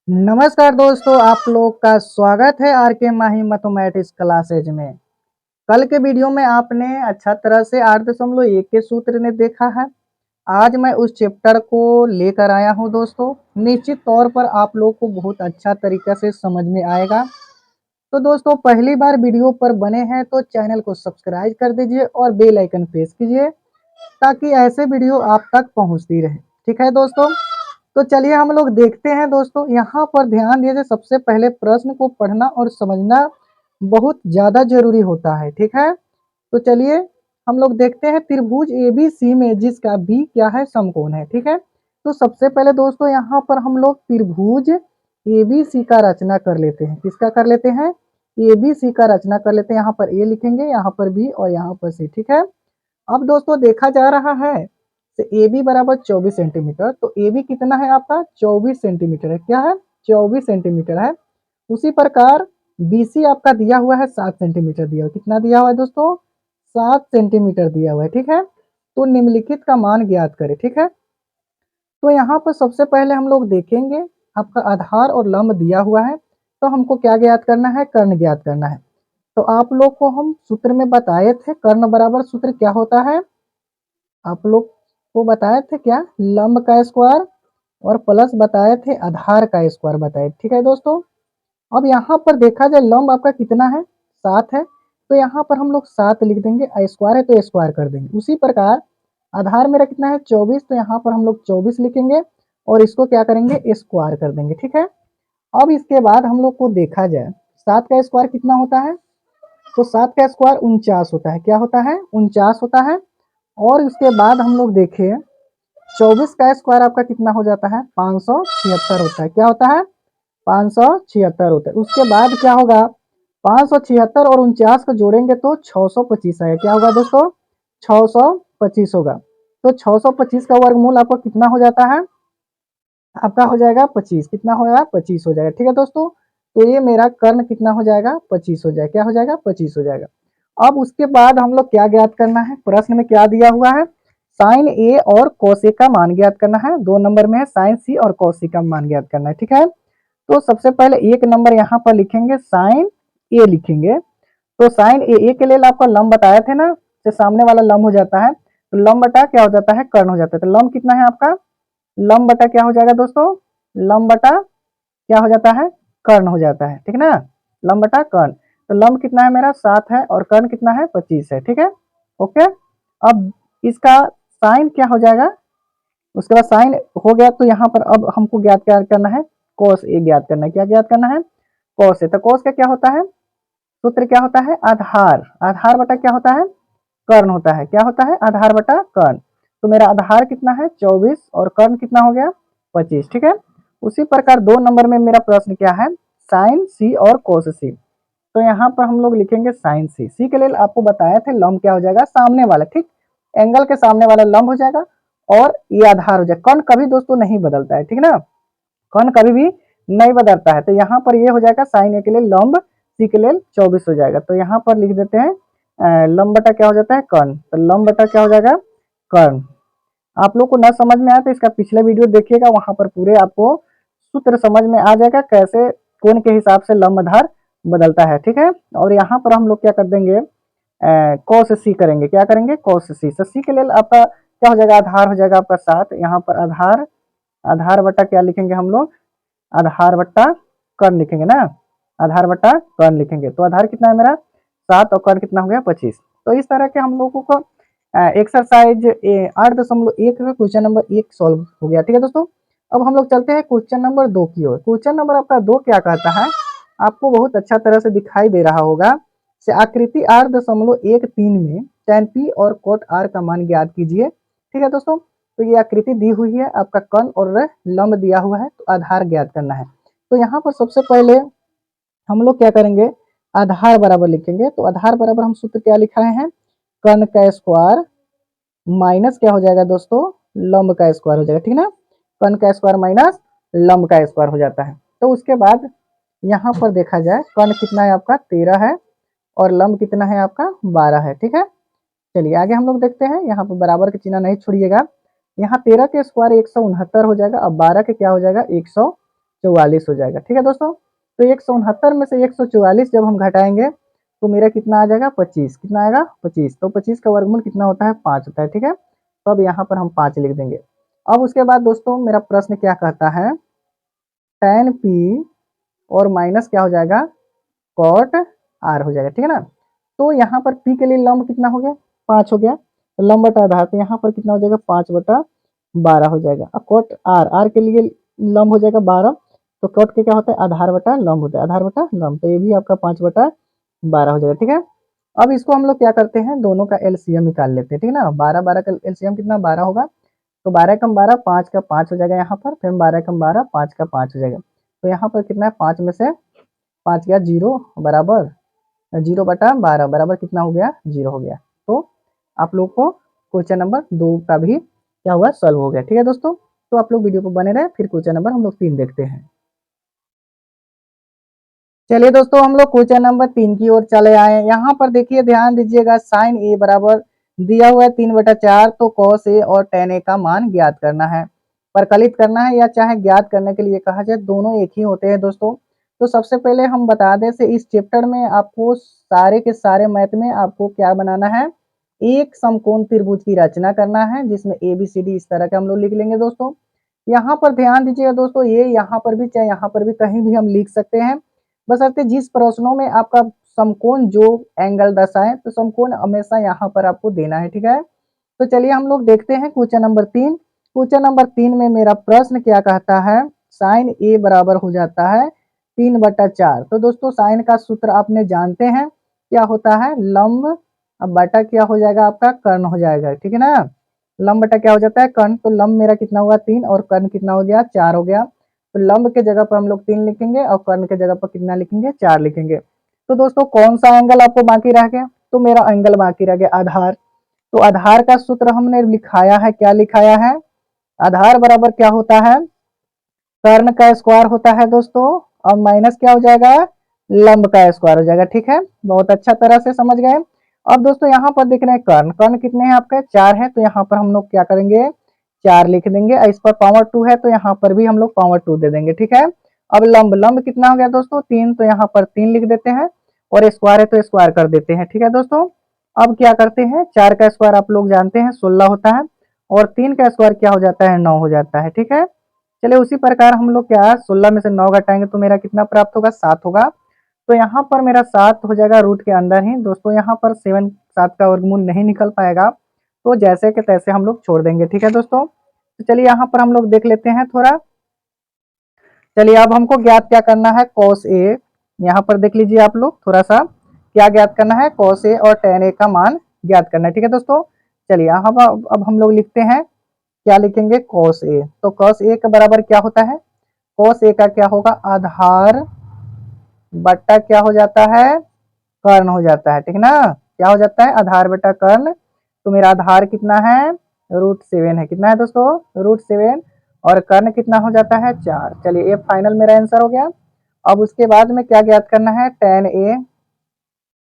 नमस्कार दोस्तों, आप लोग का स्वागत है आर के माही मैथमेटिक्स क्लासेज में। कल के वीडियो में आपने अच्छा तरह से 8.1 के सूत्र ने देखा है। आज मैं उस चैप्टर को लेकर आया हूं दोस्तों। निश्चित तौर पर आप लोग को बहुत अच्छा तरीका से समझ में आएगा। तो दोस्तों, पहली बार वीडियो पर बने हैं तो चैनल को सब्सक्राइब कर दीजिए और बेल आइकन प्रेस कीजिए ताकि ऐसे वीडियो आप तक पहुंचती रहे। ठीक है दोस्तों, तो चलिए हम लोग देखते हैं दोस्तों। यहाँ पर ध्यान दीजिए, सबसे पहले प्रश्न को पढ़ना और समझना बहुत ज़्यादा जरूरी होता है। ठीक है, तो चलिए हम लोग देखते हैं। त्रिभुज ए बी सी में जिसका बी क्या है, समकोण है। ठीक है, तो सबसे पहले दोस्तों यहाँ पर हम लोग त्रिभुज ए बी सी का रचना कर लेते हैं। किसका कर लेते हैं? ए बी सी का रचना कर लेते हैं। यहाँ पर ए लिखेंगे, यहाँ पर बी और यहाँ पर सी। ठीक है, अब दोस्तों देखा जा रहा है तो ए बी बराबर 24 सेंटीमीटर। तो ए बी कितना है आपका? 24 सेंटीमीटर है। क्या है? 24 सेंटीमीटर है। उसी प्रकार बी सी आपका दिया हुआ है 7 सेंटीमीटर दिया हुआ। कितना दिया हुआ है दोस्तों? 7 सेंटीमीटर दिया हुआ है। ठीक है, तो निम्नलिखित का मान ज्ञात करें। ठीक है, तो यहाँ पर सबसे पहले हम लोग देखेंगे, आपका आधार और लंब दिया हुआ है, तो हमको क्या ज्ञात करना है? कर्ण ज्ञात करना है। तो आप लोग को हम सूत्र में बताए थे, कर्ण बराबर सूत्र क्या होता है? आप लोग को बताए थे क्या? लंब का स्क्वायर और प्लस बताए थे आधार का स्क्वायर बताए। ठीक है दोस्तों, अब यहाँ पर देखा जाए लंब आपका कितना है? 7 है। तो यहाँ पर हम लोग 7 लिख देंगे, स्क्वायर है तो स्क्वायर कर देंगे। उसी प्रकार आधार मेरा कितना है? 24। तो यहाँ पर हम लोग 24 लिखेंगे और इसको क्या करेंगे? स्क्वायर कर देंगे। ठीक है, अब इसके बाद हम लोग को देखा जाए 7 का स्क्वायर कितना होता है? तो 7 का स्क्वायर 49 होता है। क्या होता है? 49 होता है। और उसके बाद हम लोग देखें 24 का स्क्वायर आपका कितना हो जाता है? 576 होता है। क्या होता है? 576 होता है। उसके बाद क्या होगा? 576 और 49 को जोड़ेंगे तो 625 आएगा। क्या होगा दोस्तों? 625 होगा। तो 625 का वर्गमूल आपको कितना हो जाता है? आपका हो जाएगा 25। कितना होगा? 25 हो जाएगा। ठीक है दोस्तों, तो ये मेरा कर्ण कितना हो जाएगा? 25 हो जाएगा। क्या हो जाएगा? 25 हो जाएगा। अब उसके बाद हम लोग क्या ज्ञात करना है? प्रश्न में क्या दिया हुआ है? साइन ए और cos A का मान ज्ञात करना है। 2 नंबर में है साइन सी और cos C का मान ज्ञात करना है। ठीक है, तो सबसे पहले 1 नंबर यहाँ पर लिखेंगे, साइन ए लिखेंगे। तो साइन ए के लिए आपका लंब बताए थे ना, तो सामने वाला लंब हो जाता है, तो लंब बटा क्या हो जाता है? कर्ण हो जाता है। तो लंब कितना है आपका? लंब बटा क्या हो जाएगा दोस्तों? लंब बटा क्या हो जाता है? कर्ण हो जाता है। ठीक है ना, लंब बटा कर्ण। तो लंब कितना है मेरा? 7 है और कर्ण कितना है? 25 है। ठीक है, ओके। अब इसका साइन क्या हो जाएगा? उसके बाद साइन हो गया, तो यहाँ पर अब हमको ज्ञात क्या करना है? कॉस ए ज्ञात करना है। क्या ज्ञात करना है? Cos A. तो कॉस का क्या होता है? सूत्र क्या होता है? आधार। आधार बटा क्या होता है? कर्ण होता है। क्या होता है? आधार बटा कर्ण। तो मेरा आधार कितना है? 24 और कर्ण कितना हो गया? 25। ठीक है, उसी प्रकार 2 नंबर में मेरा प्रश्न क्या है? साइन सी और कोस सी। तो यहाँ पर हम लोग लिखेंगे साइन सी। सी के लिए आपको बताया थे लंब क्या हो जाएगा? सामने वाला। ठीक, एंगल के सामने वाला लंब हो जाएगा और ये आधार हो जाएगा। कर्ण कभी दोस्तों नहीं बदलता है। ठीक ना, कर्ण कभी भी नहीं बदलता है। तो यहाँ पर ये हो जाएगा साइन ए के लिए लंब, सी के लिए 24 हो जाएगा। तो यहाँ पर लिख देते हैं लंब बटा क्या हो जाता है? कर्ण। तो लंब बटा क्या हो जाएगा? कर्ण। आप लोग को न समझ में आया तो इसका पिछला वीडियो देखिएगा, वहां पर पूरे आपको सूत्र समझ में आ जाएगा, कैसे कोण के हिसाब से लंब आधार बदलता है। ठीक है, और यहाँ पर हम लोग क्या कर देंगे? कॉस सी करेंगे। क्या करेंगे? कॉस सी। तो सी के लिए आपका क्या हो जाएगा? आधार हो जाएगा आपका 7। यहाँ पर आधार, आधार बटा क्या लिखेंगे हम लोग? आधार बट्टा कर्ण लिखेंगे ना, आधार बट्टा कर्ण लिखेंगे। तो आधार कितना है मेरा? 7 और कर्ण कितना हो गया? 25। तो इस तरह के हम लोगों को एक्सरसाइज 8.1 का क्वेश्चन नंबर 1 सॉल्व हो गया। ठीक है दोस्तों, अब हम लोग चलते हैं क्वेश्चन नंबर 2 की ओर। क्वेश्चन नंबर आपका 2 क्या कहता है? आपको बहुत अच्छा तरह से दिखाई दे रहा होगा। से आकृति 8.13 में tan P और cot R का मान ज्ञात कीजिए। ठीक है दोस्तों, तो ये आकृति दी हुई है, आपका कर्ण और लंब दिया हुआ है, तो आधार ज्ञात करना है। तो यहाँ पर सबसे पहले हम लोग क्या करेंगे? आधार बराबर लिखेंगे। तो आधार बराबर हम सूत्र क्या लिखाए हैं? कर्ण का स्क्वायर माइनस क्या हो जाएगा दोस्तों? लंब का स्क्वायर हो जाएगा। ठीक है ना, कर्ण का स्क्वायर माइनस लंब का स्क्वायर हो जाता है। तो उसके बाद यहाँ पर देखा जाए कर्ण कितना है आपका? 13 है और लंब कितना है आपका? 12 है। ठीक है, चलिए आगे हम लोग देखते हैं। यहाँ पर बराबर के चिन्ह नहीं छोड़िएगा। यहाँ 13 के स्क्वायर 169 हो जाएगा, अब 12 के क्या हो जाएगा? 144 हो जाएगा। ठीक है दोस्तों, तो 169 में से 144 जब हम घटाएंगे तो मेरा कितना आ जाएगा 25। कितना आएगा 25। तो 25 का वर्गमूल कितना होता है 5 होता है। ठीक है, तो अब यहाँ पर हम 5 लिख देंगे। अब उसके बाद दोस्तों मेरा प्रश्न क्या कहता है, tan p और माइनस क्या हो जाएगा कॉट r हो जाएगा। ठीक है ना, तो यहाँ पर p के लिए लंब कितना हो गया 5 हो गया, तो लंब बटा आधार, तो यहाँ पर कितना हो जाएगा 5/12 हो जाएगा। अब कॉट r के लिए लंब हो जाएगा 12, तो कॉट के क्या होता है आधार बटा लंब होता है, आधार बटा लंब, तो ये भी आपका 5/12 हो जाएगा। ठीक है, अब इसको हम लोग क्या करते हैं, दोनों का एलसीएम निकाल लेते हैं। ठीक है ना, 12/12 का एलसीएम कितना 12 होगा, तो 12 कम 12 5 का 5 हो जाएगा यहाँ पर, फिर 12 कम 12 5 का 5 हो जाएगा। तो यहाँ पर कितना है 5 में से 5 गया 0 बराबर 0/12 बराबर कितना हो गया 0 हो गया। तो आप लोग को क्वेश्चन नंबर 2 का भी क्या हुआ सॉल्व हो गया। ठीक है दोस्तों, तो आप लोग वीडियो पर बने रहे, फिर क्वेश्चन नंबर हम लोग 3 देखते हैं। चलिए दोस्तों, हम लोग क्वेश्चन नंबर 3 की ओर चले आए। यहाँ पर देखिए ध्यान दीजिएगा, साइन ए बराबर दिया हुआ है 3/4, तो कॉस ए और टेन ए का मान ज्ञात करना है, परकलित करना है, या चाहे ज्ञात करने के लिए कहा जाए, दोनों एक ही होते हैं दोस्तों। तो सबसे पहले हम बता दें से इस चैप्टर में आपको सारे के सारे मैथ में आपको क्या बनाना है, एक समकोण त्रिभुज की रचना करना है, जिसमें ए बी सी डी इस तरह के हम लोग लिख लेंगे दोस्तों। यहाँ पर ध्यान दीजिएगा दोस्तों, ये यहाँ पर भी चाहे यहाँ पर भी कहीं भी हम लिख सकते हैं, बशर्ते जिस प्रश्नों में आपका समकोण जो एंगल दर्शाए, तो समकोण हमेशा यहाँ पर आपको देना है। ठीक है, तो चलिए हम लोग देखते हैं क्वेश्चन नंबर 3। क्वेश्चन नंबर 3 में मेरा प्रश्न क्या कहता है, साइन ए बराबर हो जाता है 3/4। तो दोस्तों साइन का सूत्र आपने जानते हैं क्या होता है, लंब अब बटा क्या हो जाएगा आपका कर्ण हो जाएगा। ठीक है ना, लंब बटा क्या हो जाता है कर्ण, तो लंब मेरा कितना हुआ 3 और कर्ण कितना हो गया 4 हो गया। तो लंब के जगह पर हम लोग 3 लिखेंगे और कर्ण के जगह पर कितना लिखेंगे 4 लिखेंगे। तो दोस्तों कौन सा एंगल आपको बाकी रह गया, तो मेरा एंगल बाकी रह गया आधार। तो आधार का सूत्र हमने लिखाया है, क्या लिखाया है, आधार बराबर क्या होता है कर्ण का स्क्वायर होता है दोस्तों, और माइनस क्या हो जाएगा लंब का स्क्वायर हो जाएगा। ठीक है, बहुत अच्छा तरह से समझ गए। अब दोस्तों यहाँ पर देख रहे हैं कर्ण, कर्ण कितने हैं आपके 4 है, तो यहाँ पर हम लोग क्या करेंगे 4 लिख देंगे, इस पर पावर 2 है तो यहाँ पर भी हम लोग पावर 2 दे देंगे। ठीक है, अब लंब लंब कितना हो गया दोस्तों 3, तो यहाँ पर 3 लिख देते हैं, और स्क्वायर है तो स्क्वायर कर देते हैं। ठीक है दोस्तों, अब क्या करते हैं 4 का स्क्वायर आप लोग जानते हैं 16 होता है, और 3 का स्क्वायर क्या हो जाता है 9 हो जाता है। ठीक है, चलिए उसी प्रकार हम लोग क्या 16 में से 9 घटाएंगे तो मेरा कितना प्राप्त होगा 7 होगा। तो यहाँ पर मेरा 7 हो जाएगा रूट के अंदर ही दोस्तों, यहाँ पर 7 का वर्गमूल नहीं निकल पाएगा, तो जैसे के तैसे हम लोग छोड़ देंगे। ठीक है दोस्तों, तो चलिए यहाँ पर हम लोग देख लेते हैं थोड़ा। चलिए अब हमको ज्ञात क्या करना है कॉस ए, यहाँ पर देख लीजिए आप लोग थोड़ा सा क्या ज्ञात करना है, कॉस ए और टेन ए का मान ज्ञात करना है। ठीक है दोस्तों, चलिए यहाँ अब हम लोग लिखते हैं, क्या लिखेंगे कॉस ए, तो कॉस ए के बराबर क्या होता है, कॉस ए का क्या होगा आधार बट्टा क्या हो जाता है कर्ण हो जाता है। ठीक ना, क्या हो जाता है आधार बटा कर्ण, तो मेरा आधार कितना है √7 है, कितना है दोस्तों √7, और कर्ण कितना हो जाता है 4। चलिए ये फाइनल मेरा आंसर हो गया। अब उसके बाद में क्या ज्ञात करना है tan ए,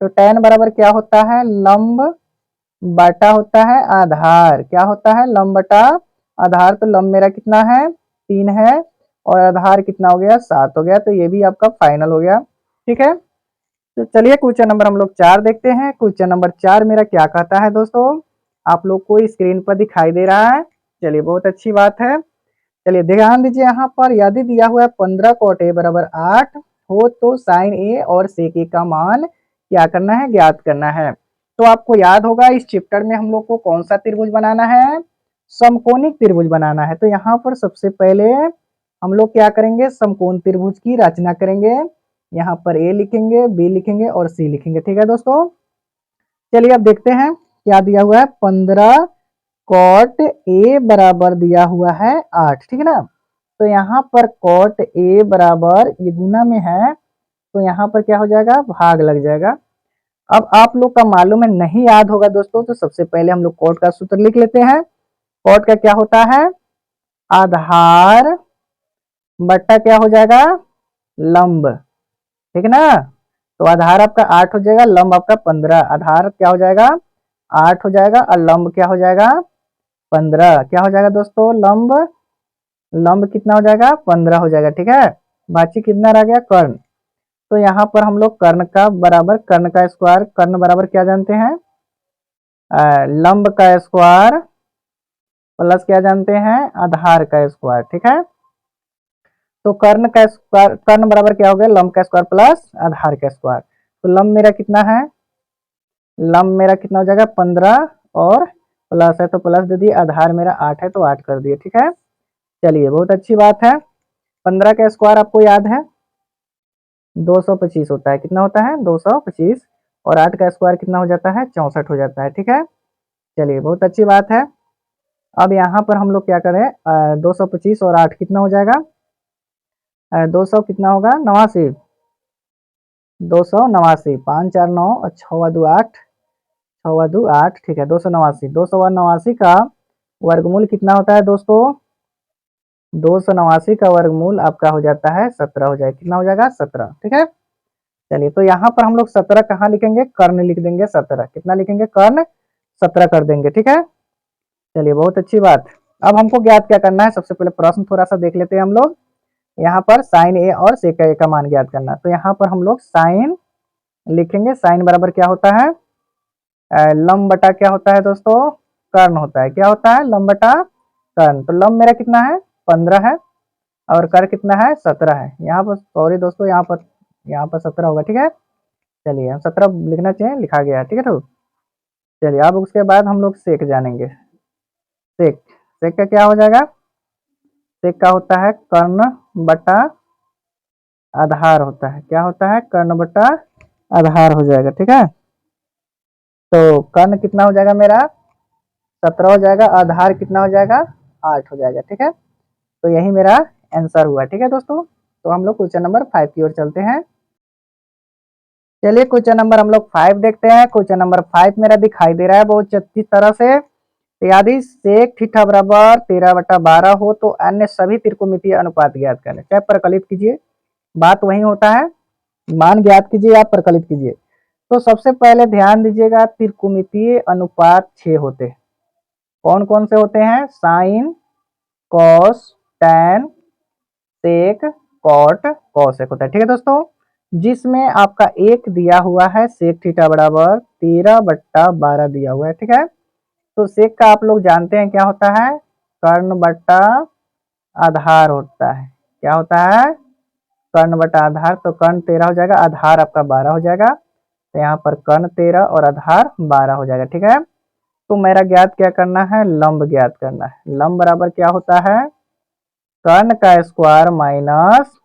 तो tan बराबर क्या होता है लंब बटा होता है आधार, क्या होता है लंब बटा आधार, तो लंब मेरा कितना है 3 है, और आधार कितना हो गया 7 हो गया, तो ये भी आपका फाइनल हो गया। ठीक है, तो चलिए क्वेश्चन नंबर हम लोग 4 देखते हैं। क्वेश्चन नंबर 4 मेरा क्या कहता है दोस्तों, आप लोग को स्क्रीन पर दिखाई दे रहा है, चलिए बहुत अच्छी बात है। चलिए ध्यान दीजिए, यहाँ पर यदि दिया हुआ है 15 cot a बराबर 8 हो, तो साइन ए और सेक ए का मान क्या करना है ज्ञात करना है। तो आपको याद होगा इस चैप्टर में हम लोग को कौन सा त्रिभुज बनाना है, समकोणिक त्रिभुज बनाना है। तो यहाँ पर सबसे पहले हम लोग क्या करेंगे समकोण त्रिभुज की रचना करेंगे, यहाँ पर ए लिखेंगे बी लिखेंगे और सी लिखेंगे। ठीक है दोस्तों, चलिए अब देखते हैं क्या दिया हुआ है 15 cot a बराबर दिया हुआ है 8। ठीक है ना, तो यहाँ पर cot a बराबर ये गुना में है, तो यहाँ पर क्या हो जाएगा भाग लग जाएगा। अब आप लोग का मालूम है नहीं याद होगा दोस्तों, तो सबसे पहले हम लोग cot का सूत्र लिख लेते हैं। cot का क्या होता है आधार बट्टा क्या हो जाएगा लंब। ठीक है ना, तो आधार आपका 8 हो जाएगा, लंब आपका 15, आधार क्या हो जाएगा 8 हो जाएगा और लंब क्या हो जाएगा 15, क्या हो जाएगा दोस्तों लंब, लंब कितना हो जाएगा 15 हो जाएगा। ठीक है, बाकी कितना रह गया, कर्ण। तो यहाँ पर हम लोग कर्ण का बराबर कर्ण का स्क्वायर, कर्ण बराबर क्या जानते हैं, लंब का स्क्वायर प्लस क्या जानते हैं, आधार का स्क्वायर। ठीक है, तो कर्ण का स्क्वायर, कर्ण बराबर क्या हो गया, लंब का स्क्वायर प्लस आधार का स्क्वायर। तो लंब मेरा कितना है, लंब मेरा कितना हो जाएगा 15 और प्लस है तो प्लस दे दिए, आधार मेरा 8 है तो 8 कर दिए। ठीक है, चलिए बहुत अच्छी बात है। 15 का स्क्वायर आपको याद है 225 होता है, कितना होता है 225, और 8 का स्क्वायर कितना हो जाता है 64 हो जाता है। ठीक है, चलिए बहुत अच्छी बात है। अब यहाँ पर हम लोग क्या करें, 225 और 8 कितना हो जाएगा, 200 कितना होगा 89, 289, 5 4 9 और 6 2 8, 6 2 8। ठीक है, 289, 289 का वर्गमूल कितना होता है दोस्तों, 289 का वर्गमूल आपका हो जाता है 17 हो जाएगा, कितना हो जाएगा 17। ठीक है, चलिए तो यहाँ पर हम लोग 17 कहाँ लिखेंगे, कर्ण लिख देंगे 17, कितना लिखेंगे, कर्ण 17 कर देंगे। ठीक है, चलिए बहुत अच्छी बात। अब हमको ज्ञात क्या करना है, सबसे पहले प्रश्न थोड़ा सा देख लेते हैं हम लोग। यहाँ पर साइन ए और सेक ए का मान ज्ञात करना है, तो यहाँ पर हम लोग साइन लिखेंगे, साइन बराबर क्या होता है, लंब बटा क्या होता है दोस्तों, कर्ण होता है, क्या होता है लंब बटा कर्ण। तो लंब मेरा कितना है 15 है और कर्ण कितना है 17 है, यहाँ पर सॉरी दोस्तों, यहाँ पर 17 होगा। ठीक है, चलिए हम 17 लिखना चाहिए, लिखा गया है। ठीक है, तो चलिए अब उसके बाद हम लोग सेक जानेंगे। सेक, सेक का क्या हो जाएगा, सेक का होता है कर्ण बटा आधार होता है, क्या होता है कर्ण बटा आधार हो जाएगा। ठीक है, तो कर्ण कितना हो जाएगा मेरा 17 हो जाएगा, आधार कितना हो जाएगा 8 हो जाएगा। ठीक है, तो यही मेरा आंसर हुआ। ठीक है दोस्तों, तो हम लोग क्वेश्चन नंबर 5 की ओर चलते हैं। चलिए क्वेश्चन नंबर हम लोग 5 देखते हैं। क्वेश्चन नंबर 5 मेरा दिखाई दे रहा है बहुत अच्छी तरह से। यदि सेक थीटा बराबर 13/12 हो तो अन्य सभी त्रिकोणमितीय अनुपात ज्ञात करें, चाहे प्रकलित कीजिए, बात वही होता है, मान ज्ञात कीजिए आप प्रकलित कीजिए। तो सबसे पहले ध्यान दीजिएगा, त्रिकोणमितीय अनुपात 6 होते हैं। कौन कौन से होते हैं, साइन, कॉस, टैन, सेक, कॉट, कॉसेक होता है। ठीक है दोस्तों, जिसमें आपका एक दिया हुआ है सेक थीटा बराबर 13/12 दिया हुआ है। ठीक है, तो सेक का आप लोग जानते हैं क्या होता है, कर्ण बटा आधार होता है, क्या होता है कर्ण बटा आधार। तो कर्ण 13 हो जाएगा, आधार आपका 12 हो जाएगा, तो यहाँ पर कर्ण 13 और आधार 12 हो जाएगा। ठीक है, तो मेरा ज्ञात क्या करना है, लंब ज्ञात करना है। लंब बराबर क्या होता है, कर्ण का स्क्वायर माइनस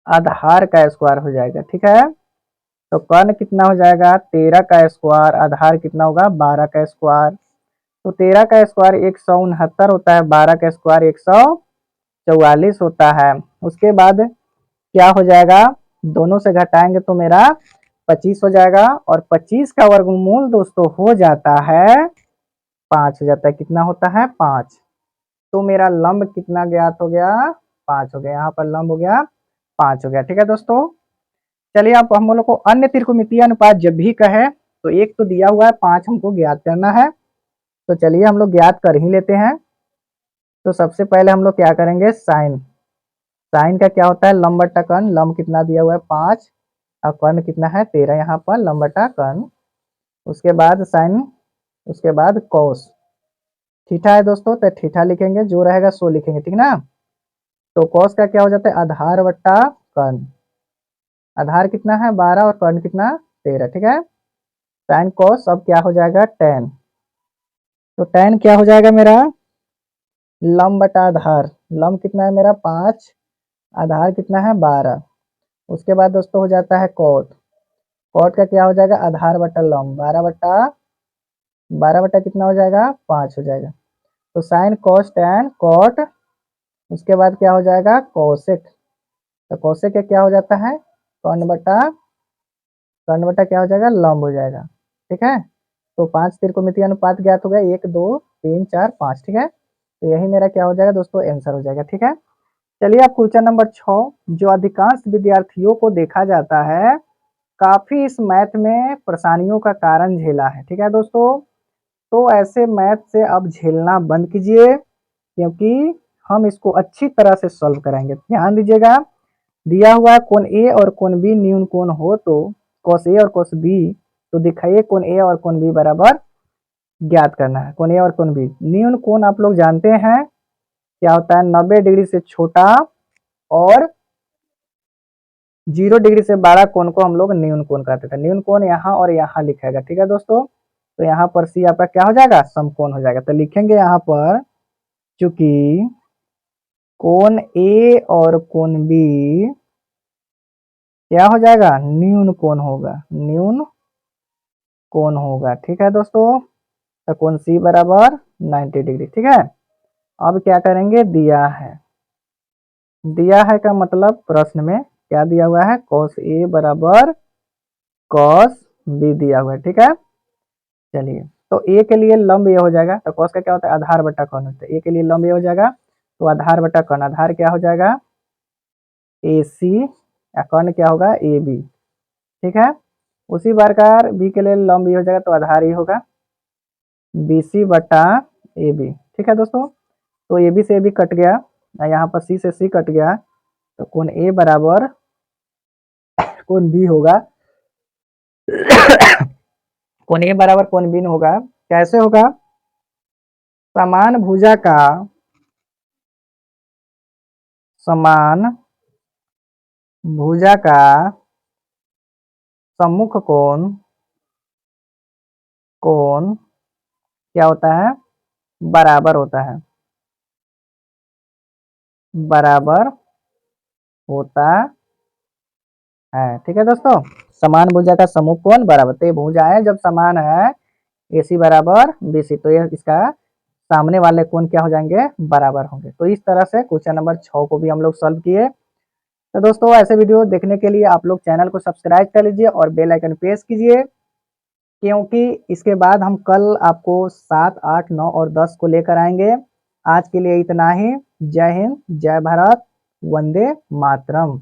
आधार का स्क्वायर हो जाएगा। ठीक है, तो कर्ण कितना हो जाएगा 13 का स्क्वायर, आधार कितना होगा 12 का स्क्वायर। तो 13 का स्क्वायर 169 होता है, 12 का स्क्वायर 144 होता है। उसके बाद क्या हो जाएगा, दोनों से घटाएंगे तो मेरा 25 हो जाएगा, और 25 का वर्गमूल दोस्तों हो जाता है 5 हो जाता है, कितना होता है 5। तो मेरा लंब कितना ज्ञात हो गया, 5 हो गया, यहाँ पर लंब हो गया 5 हो गया। ठीक है दोस्तों, चलिए अब हम लोग को अन्य त्रिकोणमितीय अनुपात जब भी कहे तो एक तो दिया हुआ है 5 हमको ज्ञात करना है, तो चलिए हम लोग ज्ञात कर ही लेते हैं। तो सबसे पहले हम लोग क्या करेंगे, साइन, साइन का क्या होता है लंब बटा कर्ण, लंब कितना दिया हुआ है 5 और कर्ण कितना है 13, यहाँ पर लंब बटा कर्ण। उसके बाद साइन, उसके बाद कॉस, थीटा है दोस्तों तो थीटा लिखेंगे, जो रहेगा सो लिखेंगे, ठीक ना। तो कॉस का क्या हो जाता है आधार बटा कर्ण, आधार कितना है 12 और कर्ण कितना 13। ठीक है, साइन कॉस अब क्या हो जाएगा टेन, तो टेन क्या हो जाएगा मेरा लंब बटा आधार, लंब कितना है मेरा 5, आधार कितना है 12। उसके बाद दोस्तों हो जाता है कॉट, कॉट का क्या हो जाएगा आधार बटा लंब, 12 बटा कितना हो जाएगा 5 हो जाएगा। तो साइन कॉस टेन कॉट, उसके बाद क्या हो जाएगा कोसेक, तो कोसेक का क्या हो जाता है कर्ण बटा क्या हो जाएगा लंब हो जाएगा। ठीक है, तो 5 त्रिकोणमितीय अनुपात ज्ञात हो गया, 1 2 3 4 5। ठीक है, तो यही मेरा क्या हो जाएगा दोस्तों आंसर हो जाएगा। ठीक है, चलिए अब क्वेश्चन नंबर 6, जो अधिकांश विद्यार्थियों को देखा जाता है काफी इस मैथ में परेशानियों का कारण झेला है। ठीक है दोस्तों, तो ऐसे मैथ से अब झेलना बंद कीजिए, क्योंकि हम इसको अच्छी तरह से सॉल्व कराएंगे। ध्यान दीजिएगा, दिया हुआ है कोण ए और कोण बी न्यून कोण हो तो cos ए और cos बी, तो दिखाइए कोण ए और कोण बी बराबर ज्ञात करना है। कोण ए और कोण बी, न्यून कोण आप लोग जानते हैं क्या होता है, 90 डिग्री से छोटा और 0 डिग्री से बड़ा कोण को हम लोग न्यून कोण कहते थे। न्यून कोण यहाँ और यहाँ लिखेगा, ठीक है दोस्तों। तो यहाँ पर सी आपका क्या हो जाएगा, समकोण हो जाएगा। तो लिखेंगे यहाँ पर चूंकि कोण ए और कोण बी क्या हो जाएगा, न्यून कोण होगा, न्यून कोण होगा, ठीक है दोस्तों। तो कोण सी बराबर 90 डिग्री, ठीक है। अब क्या करेंगे, दिया है, दिया है का मतलब प्रश्न में क्या दिया हुआ है, cos ए बराबर cos बी दिया हुआ है, ठीक है। चलिए, तो ए के लिए लंब ये हो जाएगा, तो cos का क्या होता है, आधार बटा कर्ण होता है। ए के लिए लंब ये हो जाएगा, तो आधार बटा कर्ण, आधार क्या हो जाएगा ए सी, या कर्ण क्या होगा ए बी, ठीक है। उसी प्रकार बी के लिए लंब ये हो जाएगा, तो आधार ये होगा बी सी बटा ए बी, ठीक है दोस्तों। तो ए बी से ए बी कट गया, यहाँ पर सी से सी कट गया, तो कोण ए बराबर कोण बी होगा कोण ए बराबर कोण बी होगा। कैसे होगा, समान भुजा का समान भुजा का सम्मुख कोण कोण क्या होता है, बराबर होता है, बराबर होता है, ठीक है दोस्तों। समान भुजा का सम्मुख कोण बराबर, तो ये भुजाएं जब समान है ए सी बराबर बी सी, तो ये इसका सामने वाले कोण क्या हो जाएंगे, बराबर होंगे। तो इस तरह से क्वेश्चन नंबर 6 को भी हम लोग सॉल्व किए। तो दोस्तों ऐसे वीडियो देखने के लिए आप लोग चैनल को सब्सक्राइब कर लीजिए और बेल आइकन प्रेस कीजिए, क्योंकि इसके बाद हम कल आपको 7, 8, 9 और 10 को लेकर आएंगे। आज के लिए इतना ही। जय हिंद, जय भारत, वंदे मातरम।